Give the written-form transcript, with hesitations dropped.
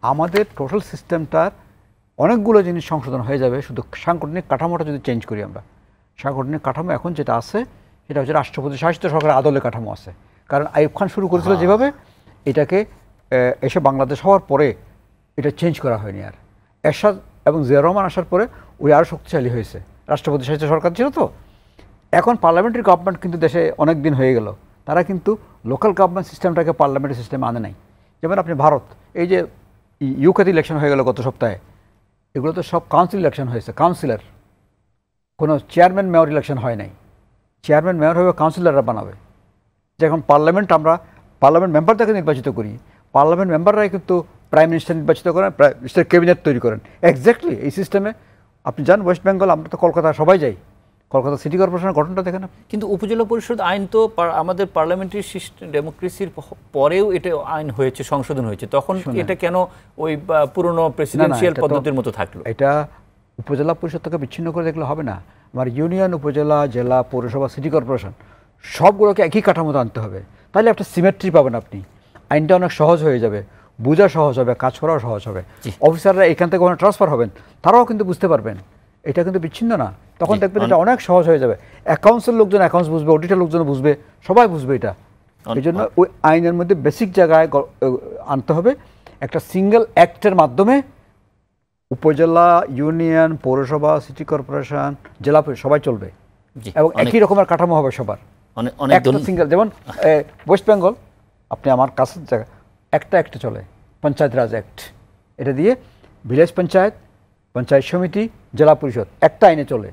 আমাদের টোটাল সিস্টেমটার অনেকগুলো জিনিস সংশোধন হয়ে যাবে শুধু সাংগঠনিক কাঠামোটা যদি চেঞ্জ করি আমরা। সাংগঠনিক কাঠামো এখন যেটা আছে সেটা হচ্ছে রাষ্ট্রপতি শাসিত সরকারের আদলে কাঠামো আছে। কারণ আইয়ুব খান শুরু করেছিল যেভাবে, এটাকে এসে বাংলাদেশ হওয়ার পরে এটা চেঞ্জ করা হয়নি। আর এরশাদ এবং জিয়া রহমান আসার পরে ওই আরও শক্তিশালী হয়েছে। রাষ্ট্রপতি শাসিত সরকার ছিল তো। এখন পার্লামেন্টারি গভর্নমেন্ট কিন্তু দেশে অনেক দিন হয়ে গেল, তারা কিন্তু লোকাল গভর্নমেন্ট সিস্টেমটাকে পার্লামেন্টারি সিস্টেমে আনে নাই। যেমন আপনি ভারত, এই যে ইউকেতে ইলেকশন হয়ে গেল গত সপ্তাহে, এগুলো তো সব কাউন্সিল ইলেকশন হয়েছে, কাউন্সিলর, কোনো চেয়ারম্যান মেয়র ইলেকশন হয় নাই। চেয়ারম্যান মেয়র হবে কাউন্সিলররা বানাবে। যখন পার্লামেন্ট, আমরা পার্লামেন্ট মেম্বারদেরকে নির্বাচিত করি, পার্লামেন্ট মেম্বাররাই কিন্তু প্রাইম মিনিস্টার নির্বাচিত করেন, প্রাইম মিনিস্টার ক্যাবিনেট তৈরি করেন। এক্স্যাক্টলি এই সিস্টেমে আপনি যান ওয়েস্ট বেঙ্গল, আমরা তো কলকাতা সবাই যাই, কলকাতা সিটি কর্পোরেশনের গঠনটা দেখেন। কিন্তু উপজেলা পরিষদ আইন তো আমাদের পার্লামেন্টারি সিস্টেম ডেমোক্রেসির পরেও এটা আইন হয়েছে, সংশোধন হয়েছে, তখন এটা কেন ওই পুরনো প্রেসিডেন্সিয়াল পদ্ধতির মতো থাকলো? এটা উপজেলা পরিষদ থেকে বিচ্ছিন্ন করে দেখলে হবে না। আমার ইউনিয়ন, উপজেলা, জেলা, পৌরসভা, সিটি কর্পোরেশন সবগুলোকে একই কাঠামোতে আনতে হবে। তাহলে একটা সিমেট্রি পাবেন আপনি, আইনটা অনেক সহজ হয়ে যাবে, বোঝা সহজ হবে, কাজ করাও সহজ হবে। অফিসাররা এখান থেকে ওখানে ট্রান্সফার হবেন, তারাও কিন্তু বুঝতে পারবেন এটা কিন্তু বিচ্ছিন্ন না। তখন দেখবেন এটা অনেক সহজ হয়ে যাবে। অ্যাকাউন্টসের লোকজন অ্যাকাউন্টস বুঝবে, অডিটের লোকজন বুঝবে, সবাই বুঝবে এটা। এই জন্য ওই আইনের মধ্যে বেসিক জায়গায় আনতে হবে। একটা সিঙ্গেল অ্যাক্টের মাধ্যমে উপজেলা, ইউনিয়ন, পৌরসভা, সিটি কর্পোরেশন, জেলা পরিষদ সবাই চলবে এবং একই রকমের কাঠামো হবে সবার। একটা সিঙ্গেল, যেমন ওয়েস্ট বেঙ্গল, আপনি আমার কাছের জায়গা একটা চলে পঞ্চায়েত রাজ অ্যাক্ট, এটা দিয়ে ভিলেজ পঞ্চায়েত, পঞ্চায়েত সমিতি, জেলা পরিষদ একটা আইনে চলে।